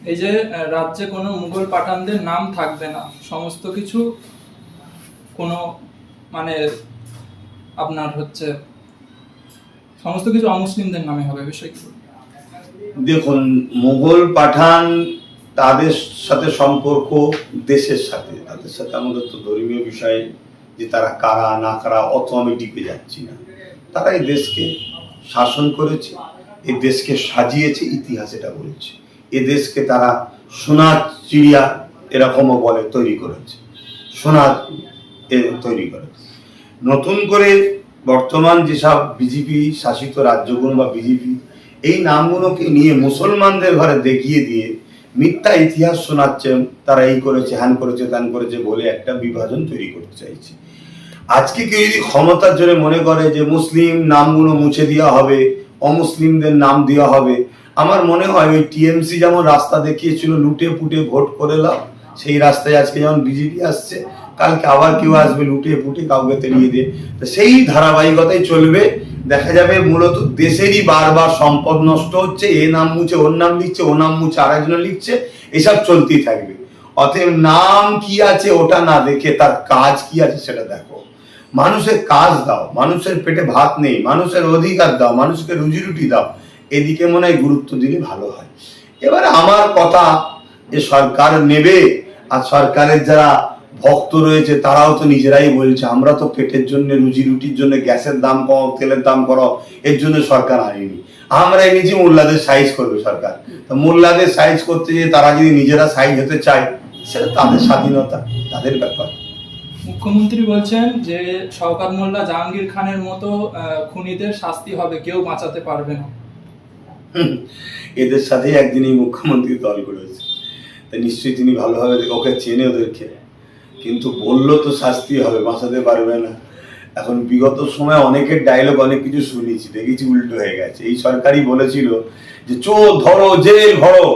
এই যে রাজ্যে কোনো মুঘল পাঠানদের নাম থাকবে না, সমস্ত কিছু কোনো মানে আপনার হচ্ছে সমস্ত কিছু অমুসলিমদের নামে হবে, বিষয় কি? দেখুন, মুঘল পাঠান তাদের সাথে সম্পর্ক দেশের সাথে, তাদের সাথে আমাদের তো ধর্মীয় বিষয়ে যে তারা কারা না কারা অত আমি টিকে যাচ্ছি না। তারা এই দেশকে শাসন করেছে, এই দেশকে সাজিয়েছে, ইতিহাস এটা বলছে। এ দেশকে তারা সোনার চিড়িয়া এরকমও বলে তৈরি করেছে, সোনার তৈরি করেছে। নতুন করে বর্তমান যেসব বিজেপি শাসিত রাজ্যগুলো বা বিজেপি এই নামগুলোকে নিয়ে মুসলমানদের ঘরে দেখিয়ে দিয়ে মিথ্যা ইতিহাস শোনাচ্ছেন, তারা এই করেছে, হ্যান করেছে, ত্যান করেছে বলে একটা বিভাজন তৈরি করতে চাইছে। আজকে কেউ যদি ক্ষমতার জন্য মনে করে যে মুসলিম নামগুলো মুছে দেওয়া হবে, অমুসলিমদের নাম দেওয়া হবে, আমার মনে হয় ওই টিএমসি যেমন রাস্তা দেখিয়েছিল লুটে পুটে ভোট করে লাও, সেই রাস্তায় আজকে যেমন বিজেপি আসছে, কালকে আবার কেউ আসবে লুটে পুটে কাউকে তেড়িয়ে দিয়ে, তো সেই ধারাবাহিকতাই চলবে। দেখা যাবে মূলত দেশেরই বারবার সম্পদ নষ্ট হচ্ছে, এ নাম মুছে ওর নাম লিখছে, ও নাম মুছে আরেকজন লিখছে, এসব চলতেই থাকবে। অতএব নাম কি আছে ওটা না দেখে তার কাজ কি আছে সেটা দেখো। মানুষের কাজ দাও, মানুষের পেটে ভাত নেই, মানুষের অধিকার দাও, মানুষকে রুজি রুটি দাও, এদিকে মনে হয় গুরুত্ব দিলে ভালো হয়। এবারে আমার কথা যে সরকার নেবে, আর সরকারের যারা ভক্ত রয়েছে তারাও তো নিজেরাই বলছে আমরা তো পেটের জন্য, রুজি রুটির জন্য গ্যাসের দাম কম, তেলের দাম করো, এর জন্য সরকার আনেনি। আমরা এনেছি মোল্লাদের সাইজ করবে সরকার। তো মোল্লাদের সাইজ করতে গিয়ে তারা যদি নিজেরা সাইজ হতে চায়, সেটা তাদের স্বাধীনতা, তাদের ব্যাপার। মুখ্যমন্ত্রী বলছেন যে শওকত মোল্লা, জাহাঙ্গীর খানের মতো খুনিদের শাস্তি হবে, কেউ বাঁচাতে পারবে না। এদের সাথে একদিন এই মুখ্যমন্ত্রী দল করেছে, তা নিশ্চয়ই তিনি ভালোভাবে ওকে চেনে ওদেরকে, কিন্তু বললো তো শাস্তি হবে, বাঁচাতে পারবে না। এখন বিগত সময় অনেকের ডায়লগ অনেক কিছু শুনেছি, দেখেছি উল্টো হয়ে গেছে। এই সরকারই বলেছিল যে চোর ধরো, জেল ভরো,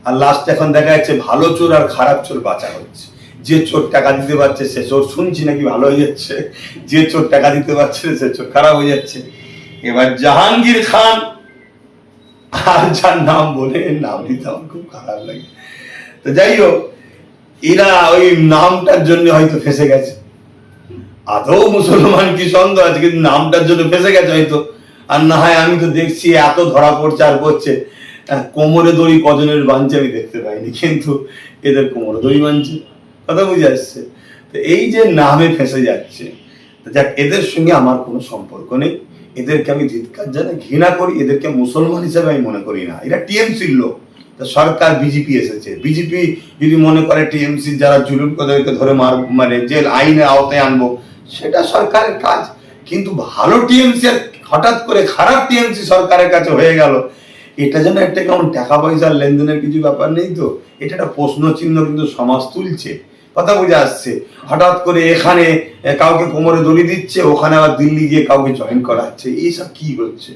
আর লাস্ট এখন দেখা যাচ্ছে ভালো চোর আর খারাপ চোর বাঁচা হচ্ছে। যে চোর টাকা দিতে পারছে সে চোর শুনছি নাকি ভালো হয়ে যাচ্ছে, যে চোর টাকা দিতে পারছে সে চোর খারাপ হয়ে যাচ্ছে। এবার জাহাঙ্গীর খান আর যার নাম বলে নাম দিতে আমার খুব খারাপ লাগে। তো যাই হোক, এরা ওই নামটার জন্য হয়তো ফেসে গেছে। আদৌ মুসলমান কি সন্দেহ আছে, কিন্তু নামটার জন্য ফেসে গেছে হয়তো। আর না হয় আমি তো দেখছি এত ধরা পড়ছে আর পড়ছে, কোমরে দড়ি কজনের বাঁধছে আমি দেখতে পাইনি, কিন্তু এদের কোমরে দড়ি বাঁধছে, কথা বুঝে আসছে। তো এই যে নামে ফেসে যাচ্ছে, যাক এদের সঙ্গে আমার কোনো সম্পর্ক নেই, এদেরকে আমি ধিক্কার জানাই, ঘৃণা করি, এদেরকে মুসলমান হিসেবে আমি মনে করি না। এরা টিএমসির লোক, সরকার বিজেপি এসেছে, বিজেপি যদি মনে করে টিএমসি যারা জুলুম তাদেরকে ধরে মানে জেল আইনের আওতায় আনবো, সেটা সরকারের কাজ। কিন্তু ভালো টিএমসি আর হঠাৎ করে খারাপ টিএমসি সরকারের কাছে হয়ে গেল, এটা যেন একটা কেমন টাকা পয়সার লেনদেনের কিছু ব্যাপার নেই তো, এটা একটা প্রশ্ন চিহ্ন কিন্তু সমাজ তুলছে, কথা বুঝে আসছে। হঠাৎ করে এখানে কাউকে কোমরে দড়ি দিচ্ছে, ওখানে আবার দিল্লি গিয়ে কাউকে জয়েন করাচ্ছে, এইসব কি হচ্ছে?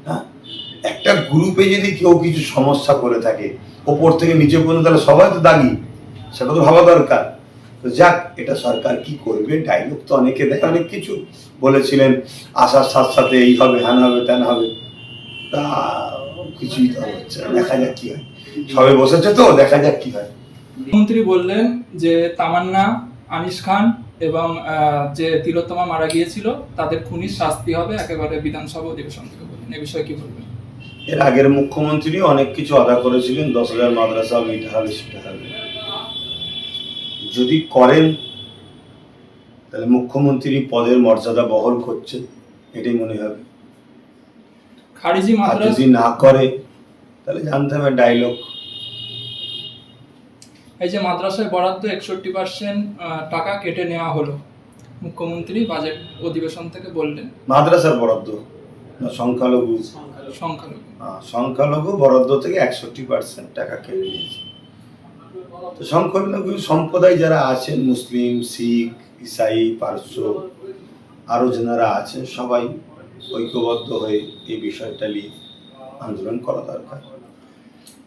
হ্যাঁ, একটা গ্রুপে যদি কেউ কিছু সমস্যা করে থাকে ওপর থেকে নিচে পর্যন্ত, তাহলে সবাই তো দাগি, সেটা তো ভাবা দরকার। তো যাক, এটা সরকার কি করবে, ডায়লগ তো অনেকে দেয়, অনেক কিছু বলেছিলেন, আসার সাথে সাথে এই হবে, হ্যান হবে, ত্যান হবে, তা কিছুই তো হচ্ছে না। দেখা যাক কি হয়, সবে বসেছে তো, দেখা যাক কি হয়। মন্ত্রী বললেন যে তামান্না, আনিস খান এবং যে তিলোত্তমা মারা গিয়েছিল তাদের খুনির শাস্তি হবে একেবারে বিধানসভা অধিবেশন থেকে বললেন, এ বিষয়ে কি বলবেন? এর আগের মুখ্যমন্ত্রী অনেক কিছু আদা করেছিলেন, 10,000 মাদ্রাসা এটা হবে সেটা হবে। যদি করেন তাহলে মুখ্যমন্ত্রী পদের মর্যাদা বহল করছে, এটাই মনে হবে। খারিজি আর মাদ্রাসা যদি না করে তাহলে জানতে হবে ডায়লগ। এই যে মাদ্রাসায় বরাদ্দ 61% টাকা কেটে নেওয়া হলো, মুখ্যমন্ত্রী বাজেট অধিবেশন থেকে বললেন। মাদ্রাসার বরাদ্দ না সংখ্যালঘু? সংখ্যালঘু বরাদ্দ থেকে 61% টাকা কেটে নিয়েছে। তো সংখ্যালঘু সম্প্রদায় যারা আছেন, মুসলিম, শিখ, ইসাই, পারস্য, আরো যারা আছেন, সবাই ঐক্যবদ্ধ হয়ে এই বিষয়টা নিয়ে আন্দোলন করা দরকার।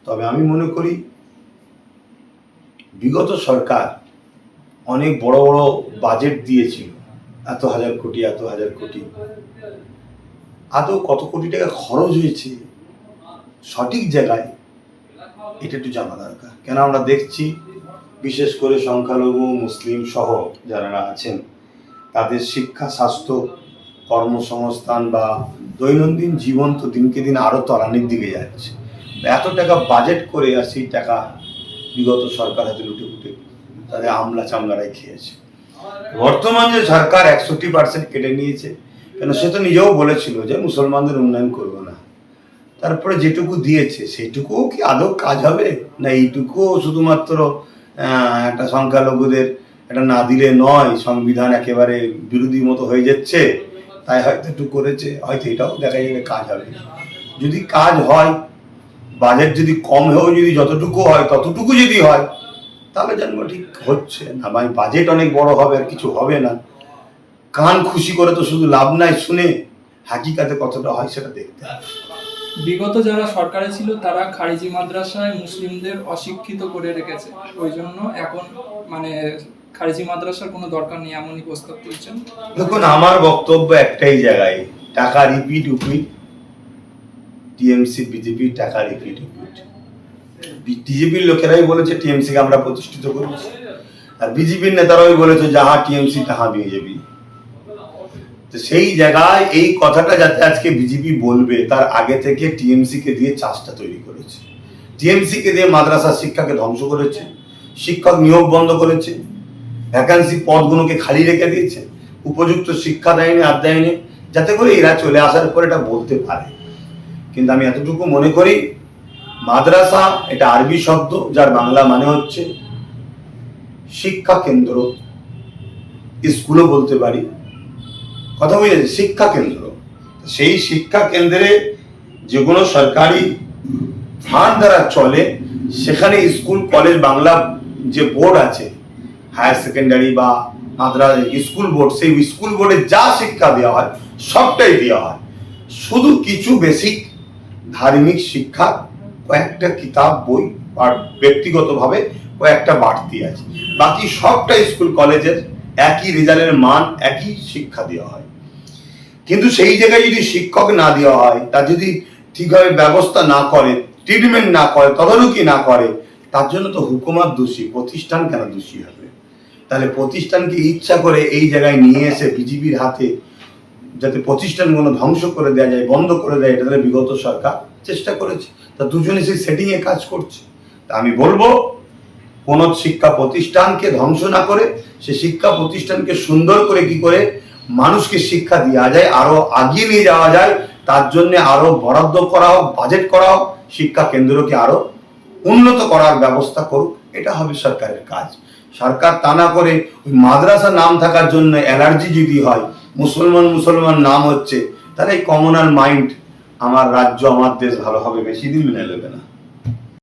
তবে আমি মনে করি বিগত সরকার অনেক বড় বড় বাজেট দিয়েছিল, এত হাজার কোটি, এত হাজার কোটি, আদৌ কত কোটি টাকা খরচ হয়েছে সঠিক জায়গায় এটা একটু জানা দরকার। কেন আমরা দেখছি বিশেষ করে সংখ্যালঘু মুসলিম সহ যারা আছেন তাদের শিক্ষা, স্বাস্থ্য, কর্মসংস্থান বা দৈনন্দিন জীবন তো দিনকে দিন আরও তলানির দিকে যাচ্ছে। এত টাকা বাজেট করে আর সেই টাকা বিগত সরকার হাতে লুটে ফুটে তাদের আমলা চামলারাই খেয়েছে। বর্তমান যে সরকার 61% কেটে নিয়েছে, কেন সে তো নিজেও বলেছিল যে মুসলমানদের উন্নয়ন করবো না। তারপরে যেটুকু দিয়েছে সেইটুকুও কি আদৌ কাজ হবে, না এইটুকুও শুধুমাত্র একটা সংখ্যালঘুদের এটা না দিলে নয়, সংবিধান একেবারে বিরোধী মতো হয়ে যাচ্ছে তাই হয়তো একটু করেছে, হয়তো এটাও দেখা যাবে কাজ হবে। যদি কাজ হয়, বাজেট যদি কম হয়েও যদি যতটুকু হয় ততটুকু যদি হয় তাহলে জানবো ঠিক হচ্ছে। না ভাই, বাজেট অনেক বড় হবে আর কিছু হবে না, কান খুশি করে তো শুধু লাভ নাই, শুনে হাকিকাতে কতটা হয় সেটা দেখতে হবে। বিগত যারা সরকারে ছিল তারা খারিজি মাদ্রাসায় মুসলিমদের অশিক্ষিত করে রেখেছে, ওই জন্য এখন মানে খারিজি মাদ্রাসার কোনো দরকার নেই এমনই প্রস্তাব তুলছেন। দেখুন, আমার বক্তব্য একটাই জায়গায়, টাকা রিপিট উপিট, টিএমসি বিজেপি টাকা রিপিট উপিট। বিজেপির লোকেরাই বলেছে টিএমসি কে আমরা প্রতিষ্ঠিত করেছি, আর বিজেপির নেতারাই বলেছে যাহা টিএমসি তাহা বিজেপি। তো সেই জায়গায় এই কথাটা যাতে আজকে বিজেপি বলবে তার আগে থেকে টিএমসি কে দিয়ে চাষটা তৈরি করেছে। টিএমসি কে দিয়ে মাদ্রাসা শিক্ষাকে ধ্বংস করেছে, শিক্ষক নিয়োগ বন্ধ করেছে, ভ্যাকান্সি পদগুলোকে খালি রেখে দিয়েছে, উপযুক্ত শিক্ষা দেয়নি, আর দেয়নি, যাতে করে এরা চলে আসার পর এটা বলতে পারে। কিন্তু আমি এতটুকু মনে করি মাদ্রাসা এটা আরবি শব্দ যার বাংলা মানে হচ্ছে শিক্ষা কেন্দ্র, স্কুলও বলতে পারি, কথা বুঝেছে, শিক্ষা কেন্দ্র। সেই শিক্ষা কেন্দ্রে যেগুলো সরকারি ফান্ড দ্বারা চলে সেখানে স্কুল কলেজ বাংলা যে বোর্ড আছে, হায়ার সেকেন্ডারি বা মাদ্রাসা স্কুল বোর্ড, সেই স্কুল বোর্ডে যা শিক্ষা দেওয়া হয় সবটাই দেওয়া হয়। শুধু কিছু বেসিক ধার্মিক শিক্ষা, কয়েকটা কিতাব বই আর ব্যক্তিগতভাবে কয়েকটা বাড়তি আছে, বাকি সবটা স্কুল কলেজের একই রেজাল্টের মান, একই শিক্ষা দেওয়া হয়। কিন্তু সেই জায়গায় যদি শিক্ষক না দেওয়া হয়, তা যদি ঠিকভাবে ব্যবস্থা না করে, ট্রিটমেন্ট না করে, তদারকি না করে, তার জন্য তো হুকুমত দোষী, প্রতিষ্ঠান কেন দোষী হবে? তাহলে প্রতিষ্ঠানকে ইচ্ছা করে এই জায়গায় নিয়ে এসে বিজেপির হাতে যাতে প্রতিষ্ঠানগুলো ধ্বংস করে দেওয়া যায়, বন্ধ করে দেয়, এটা তাহলে বিগত সরকার চেষ্টা করেছে। তা দুজনে সেই সেটিংয়ে কাজ করছে। তা আমি বলবো কোন শিক্ষা প্রতিষ্ঠানকে ধ্বংস না করে সে শিক্ষা প্রতিষ্ঠানকে সুন্দর করে কি করে মানুষকে শিক্ষা দেওয়া যায়, আরো আগিয়ে নিয়ে যাওয়া যায়, তার জন্য আরো বরাদ্দ করা হোক, বাজেট করা হোক, শিক্ষা কেন্দ্রকে আরো উন্নত করার ব্যবস্থা করুক, এটা হবে সরকারের কাজ। সরকার তা না করে ওই মাদ্রাসা নাম থাকার জন্য অ্যালার্জি যদি হয়, মুসলমান নাম হচ্ছে, তাহলে এই কমনাল মাইন্ড আমার রাজ্য আমার দেশ ভালো হবে বেশি দিন মেনে নেবে না।